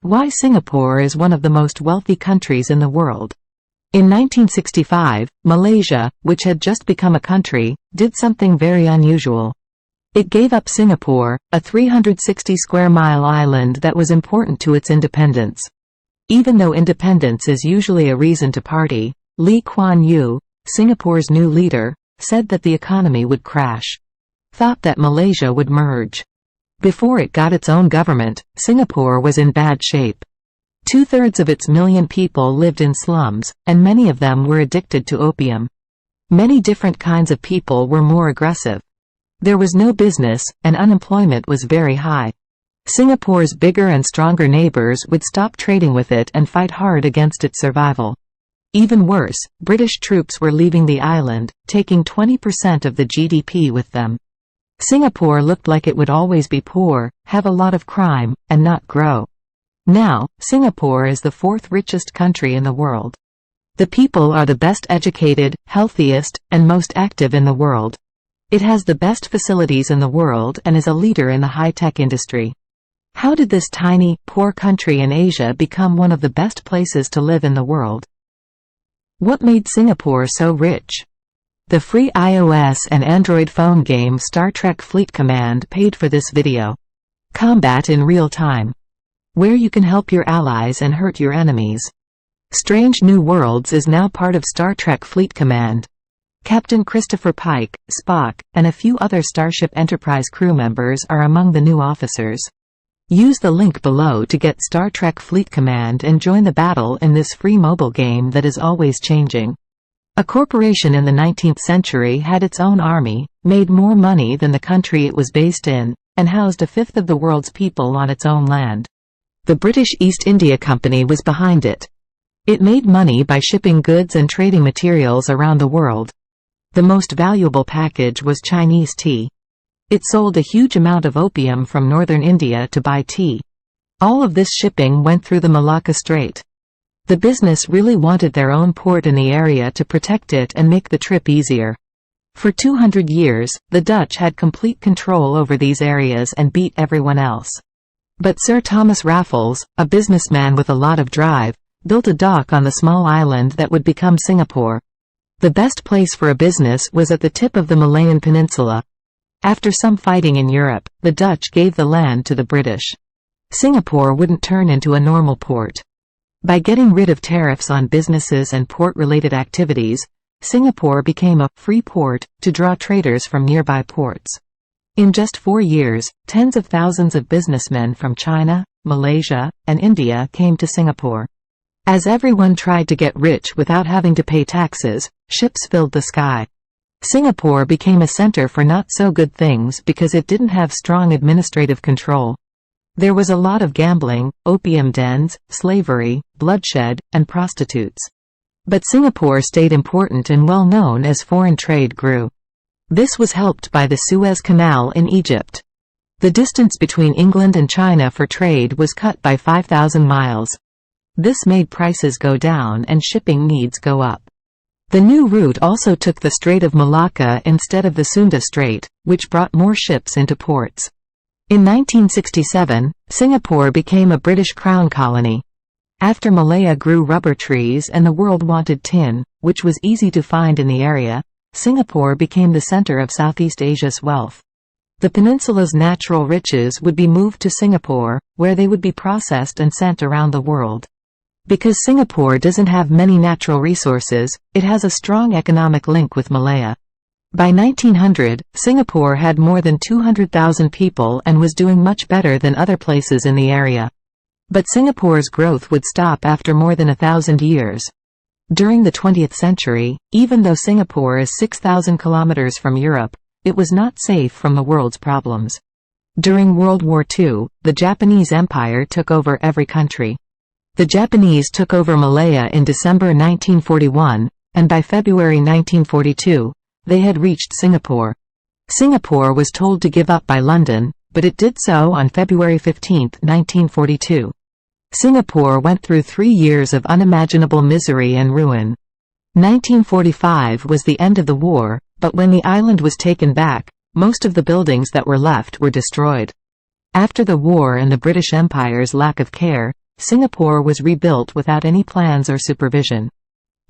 Why Singapore is one of the most wealthy countries in the world. In 1965, Malaysia, which had just become a country, did something very unusual. It gave up Singapore, a 360-square-mile island that was important to its independence. Even though independence is usually a reason to party, Lee Kuan Yew, Singapore's new leader, said that the economy would crash. Thought that Malaysia would merge. Before it got its own government, Singapore was in bad shape. 2/3 of its million people lived in slums, and many of them were addicted to opium. Many different kinds of people were more aggressive. There was no business, and unemployment was very high. Singapore's bigger and stronger neighbors would stop trading with it and fight hard against its survival. Even worse, British troops were leaving the island, taking 20% of the GDP with them. Singapore looked like it would always be poor, have a lot of crime, and not grow. Now, Singapore is the 4th richest country in the world. The people are the best educated, healthiest, and most active in the world. It has the best facilities in the world and is a leader in the high-tech industry. How did this tiny, poor country in Asia become one of the best places to live in the world? What made Singapore so rich? The free iOS and Android phone game Star Trek Fleet Command paid for this video. Combat in real time. Where you can help your allies and hurt your enemies. Strange New Worlds is now part of Star Trek Fleet Command. Captain Christopher Pike, Spock, and a few other Starship Enterprise crew members are among the new officers. Use the link below to get Star Trek Fleet Command and join the battle in this free mobile game that is always changing. A corporation in the 19th century had its own army, made more money than the country it was based in, and housed 1/5 of the world's people on its own land. The British East India Company was behind it. It made money by shipping goods and trading materials around the world. The most valuable package was Chinese tea. It sold a huge amount of opium from northern India to buy tea. All of this shipping went through the Malacca Strait. The business really wanted their own port in the area to protect it and make the trip easier. For 200 years, the Dutch had complete control over these areas and beat everyone else. But Sir Thomas Raffles, a businessman with a lot of drive, built a dock on the small island that would become Singapore. The best place for a business was at the tip of the Malayan Peninsula. After some fighting in Europe, the Dutch gave the land to the British. Singapore wouldn't turn into a normal port. By getting rid of tariffs on businesses and port-related activities, Singapore became a free port to draw traders from nearby ports. In just 4 years, tens of thousands of businessmen from China, Malaysia, and India came to Singapore. As everyone tried to get rich without having to pay taxes, ships filled the sky. Singapore became a center for not-so-good things because it didn't have strong administrative control. There was a lot of gambling, opium dens, slavery, bloodshed, and prostitutes. But Singapore stayed important and well known as foreign trade grew. This was helped by the Suez Canal in Egypt. The distance between England and China for trade was cut by 5,000 miles. This made prices go down and shipping needs go up. The new route also took the Strait of Malacca instead of the Sunda Strait, which brought more ships into ports. In 1967, Singapore became a British Crown colony. After Malaya grew rubber trees and the world wanted tin, which was easy to find in the area, Singapore became the center of Southeast Asia's wealth. The peninsula's natural riches would be moved to Singapore, where they would be processed and sent around the world. Because Singapore doesn't have many natural resources, it has a strong economic link with Malaya. By 1900, Singapore had more than 200,000 people and was doing much better than other places in the area. But Singapore's growth would stop after more than 1,000 years. During the 20th century, even though Singapore is 6,000 kilometers from Europe, it was not safe from the world's problems. During World War II, the Japanese Empire took over every country. The Japanese took over Malaya in December 1941, and by February 1942, they had reached Singapore. Singapore was told to give up by London, but it did so on February 15, 1942. Singapore went through 3 years of unimaginable misery and ruin. 1945 was the end of the war, but when the island was taken back, most of the buildings that were left were destroyed. After the war and the British Empire's lack of care, Singapore was rebuilt without any plans or supervision.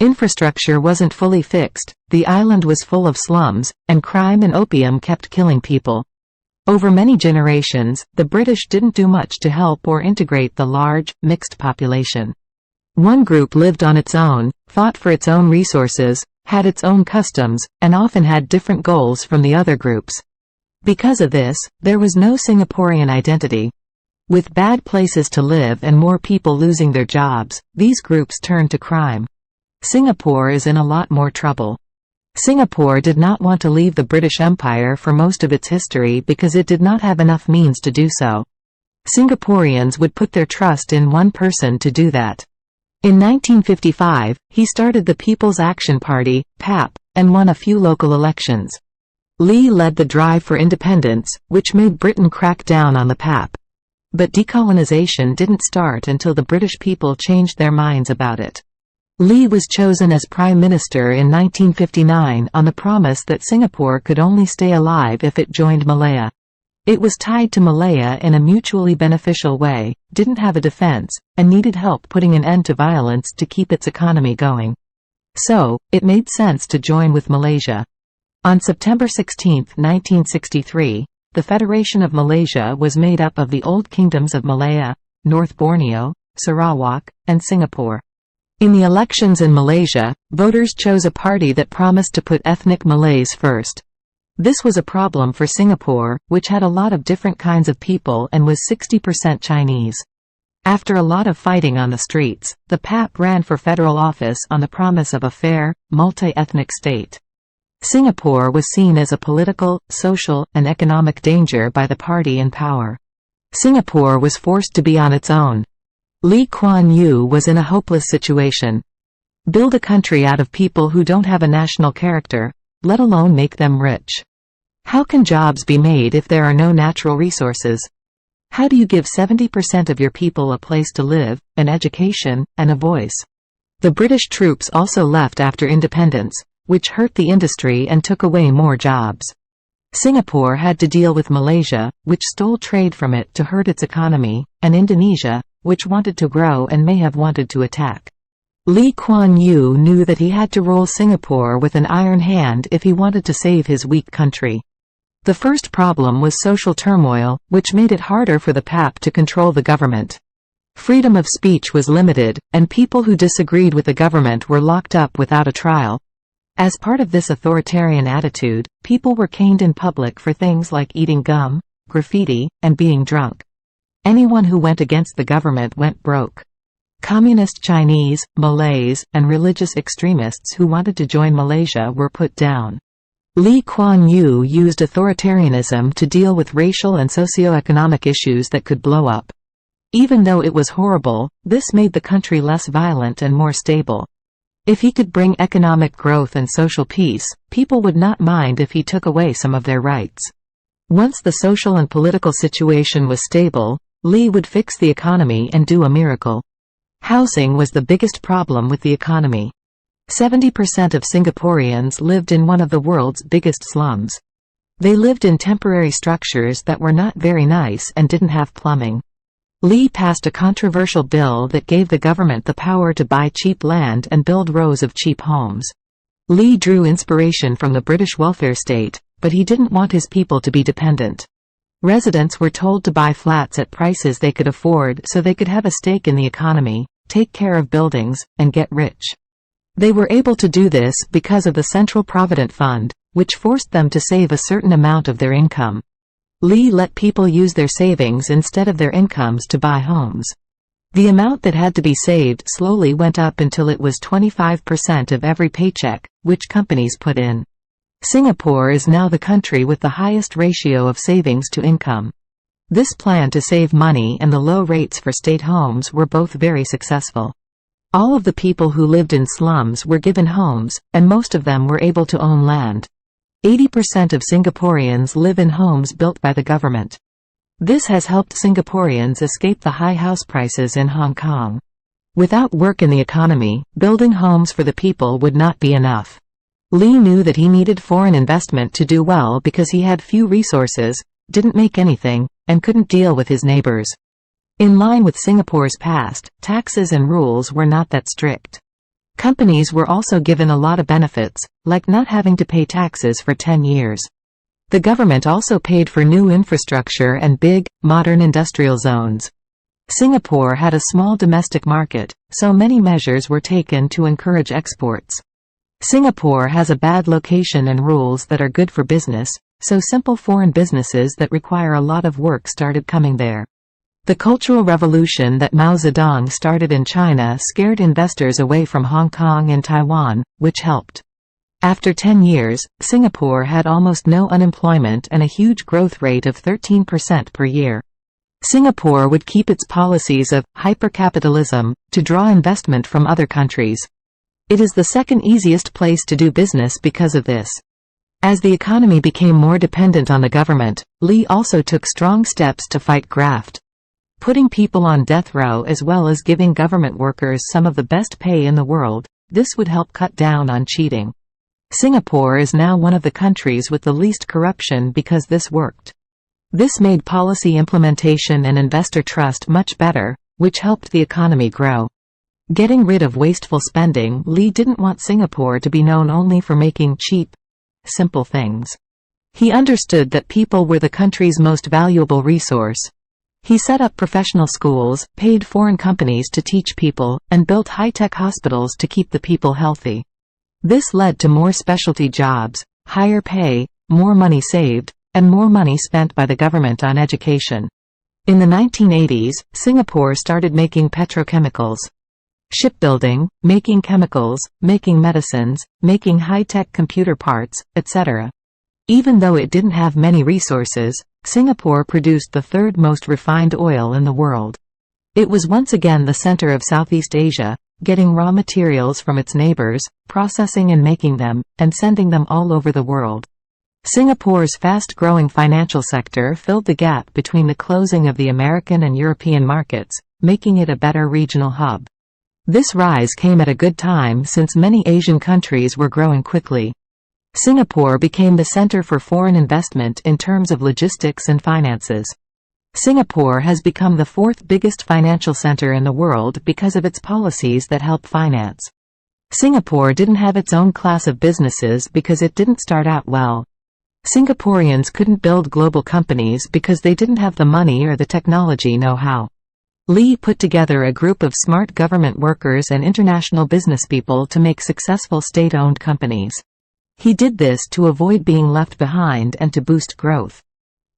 Infrastructure wasn't fully fixed, the island was full of slums, and crime and opium kept killing people. Over many generations, the British didn't do much to help or integrate the large, mixed population. One group lived on its own, fought for its own resources, had its own customs, and often had different goals from the other groups. Because of this, there was no Singaporean identity. With bad places to live and more people losing their jobs, these groups turned to crime. Singapore is in a lot more trouble. Singapore did not want to leave the British Empire for most of its history because it did not have enough means to do so. Singaporeans would put their trust in one person to do that. In 1955, he started the People's Action Party, PAP, and won a few local elections. Lee led the drive for independence, which made Britain crack down on the PAP. But decolonization didn't start until the British people changed their minds about it. Lee was chosen as Prime Minister in 1959 on the promise that Singapore could only stay alive if it joined Malaya. It was tied to Malaya in a mutually beneficial way, didn't have a defense, and needed help putting an end to violence to keep its economy going. So, it made sense to join with Malaysia. On September 16, 1963, the Federation of Malaysia was made up of the old kingdoms of Malaya, North Borneo, Sarawak, and Singapore. In the elections in Malaysia, voters chose a party that promised to put ethnic Malays first. This was a problem for Singapore, which had a lot of different kinds of people and was 60% Chinese. After a lot of fighting on the streets, the PAP ran for federal office on the promise of a fair, multi-ethnic state. Singapore was seen as a political, social, and economic danger by the party in power. Singapore was forced to be on its own. Lee Kuan Yew was in a hopeless situation. Build a country out of people who don't have a national character, let alone make them rich. How can jobs be made if there are no natural resources? How do you give 70% of your people a place to live, an education, and a voice? The British troops also left after independence, which hurt the industry and took away more jobs. Singapore had to deal with Malaysia, which stole trade from it to hurt its economy, and Indonesia, which wanted to grow and may have wanted to attack. Lee Kuan Yew knew that he had to rule Singapore with an iron hand if he wanted to save his weak country. The first problem was social turmoil, which made it harder for the PAP to control the government. Freedom of speech was limited, and people who disagreed with the government were locked up without a trial. As part of this authoritarian attitude, people were caned in public for things like eating gum, graffiti, and being drunk. Anyone who went against the government went broke. Communist Chinese, Malays, and religious extremists who wanted to join Malaysia were put down. Lee Kuan Yew used authoritarianism to deal with racial and socio-economic issues that could blow up. Even though it was horrible, this made the country less violent and more stable. If he could bring economic growth and social peace, people would not mind if he took away some of their rights. Once the social and political situation was stable, Lee would fix the economy and do a miracle. Housing was the biggest problem with the economy. 70% of Singaporeans lived in one of the world's biggest slums. They lived in temporary structures that were not very nice and didn't have plumbing. Lee passed a controversial bill that gave the government the power to buy cheap land and build rows of cheap homes. Lee drew inspiration from the British welfare state, but he didn't want his people to be dependent. Residents were told to buy flats at prices they could afford so they could have a stake in the economy, take care of buildings, and get rich. They were able to do this because of the Central Provident Fund, which forced them to save a certain amount of their income. Lee let people use their savings instead of their incomes to buy homes. The amount that had to be saved slowly went up until it was 25% of every paycheck, which companies put in. Singapore is now the country with the highest ratio of savings to income. This plan to save money and the low rates for state homes were both very successful. All of the people who lived in slums were given homes, and most of them were able to own land. 80% of Singaporeans live in homes built by the government. This has helped Singaporeans escape the high house prices in Hong Kong. Without work in the economy, building homes for the people would not be enough. Lee knew that he needed foreign investment to do well because he had few resources, didn't make anything, and couldn't deal with his neighbors. In line with Singapore's past, taxes and rules were not that strict. Companies were also given a lot of benefits, like not having to pay taxes for 10 years. The government also paid for new infrastructure and big, modern industrial zones. Singapore had a small domestic market, so many measures were taken to encourage exports. Singapore has a bad location and rules that are good for business, so simple foreign businesses that require a lot of work started coming there. The Cultural Revolution that Mao Zedong started in China scared investors away from Hong Kong and Taiwan, which helped. After 10 years, Singapore had almost no unemployment and a huge growth rate of 13% per year. Singapore would keep its policies of hypercapitalism to draw investment from other countries. It is the second easiest place to do business because of this. As the economy became more dependent on the government, Lee also took strong steps to fight graft. Putting people on death row as well as giving government workers some of the best pay in the world, this would help cut down on cheating. Singapore is now one of the countries with the least corruption because this worked. This made policy implementation and investor trust much better, which helped the economy grow. Getting rid of wasteful spending, Lee didn't want Singapore to be known only for making cheap, simple things. He understood that people were the country's most valuable resource. He set up professional schools, paid foreign companies to teach people, and built high-tech hospitals to keep the people healthy. This led to more specialty jobs, higher pay, more money saved, and more money spent by the government on education. In the 1980s, Singapore started making petrochemicals. Shipbuilding, making chemicals, making medicines, making high-tech computer parts, etc. Even though it didn't have many resources, Singapore produced the third most refined oil in the world. It was once again the center of Southeast Asia, getting raw materials from its neighbors, processing and making them, and sending them all over the world. Singapore's fast-growing financial sector filled the gap between the closing of the American and European markets, making it a better regional hub. This rise came at a good time since many Asian countries were growing quickly. Singapore became the center for foreign investment in terms of logistics and finances. Singapore has become the fourth biggest financial center in the world because of its policies that help finance. Singapore didn't have its own class of businesses because it didn't start out well. Singaporeans couldn't build global companies because they didn't have the money or the technology know-how. Lee put together a group of smart government workers and international businesspeople to make successful state-owned companies. He did this to avoid being left behind and to boost growth.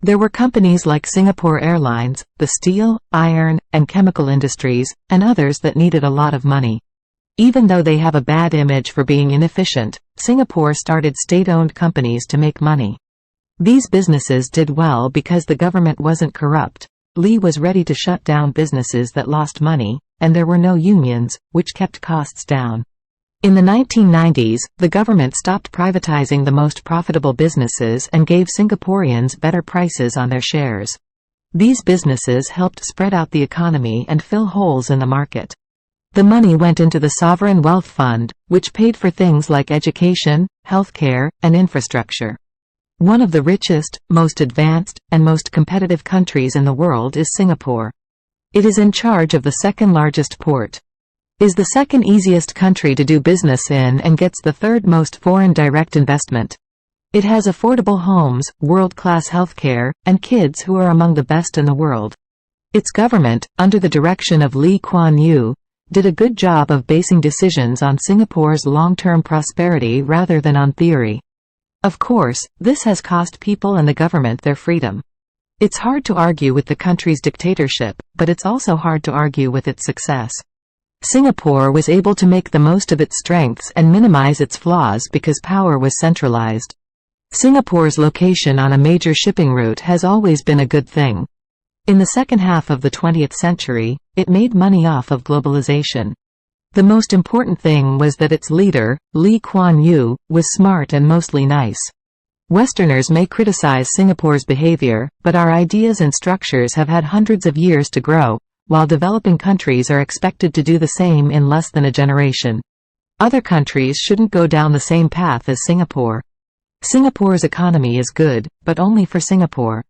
There were companies like Singapore Airlines, the steel, iron, and chemical industries, and others that needed a lot of money. Even though they have a bad image for being inefficient, Singapore started state-owned companies to make money. These businesses did well because the government wasn't corrupt. Lee was ready to shut down businesses that lost money, and there were no unions, which kept costs down. In the 1990s, the government stopped privatizing the most profitable businesses and gave Singaporeans better prices on their shares. These businesses helped spread out the economy and fill holes in the market. The money went into the Sovereign Wealth Fund, which paid for things like education, healthcare, and infrastructure. One of the richest, most advanced, and most competitive countries in the world is Singapore. It is in charge of the second largest port. Is the second easiest country to do business in and gets the third most foreign direct investment. It has affordable homes, world-class healthcare, and kids who are among the best in the world. Its government, under the direction of Lee Kuan Yew, did a good job of basing decisions on Singapore's long-term prosperity rather than on theory. Of course, this has cost people and the government their freedom. It's hard to argue with the country's dictatorship, but it's also hard to argue with its success. Singapore was able to make the most of its strengths and minimize its flaws because power was centralized. Singapore's location on a major shipping route has always been a good thing. In the second half of the 20th century, it made money off of globalization. The most important thing was that its leader, Lee Kuan Yew, was smart and mostly nice. Westerners may criticize Singapore's behavior, but our ideas and structures have had hundreds of years to grow, while developing countries are expected to do the same in less than a generation. Other countries shouldn't go down the same path as Singapore. Singapore's economy is good, but only for Singapore.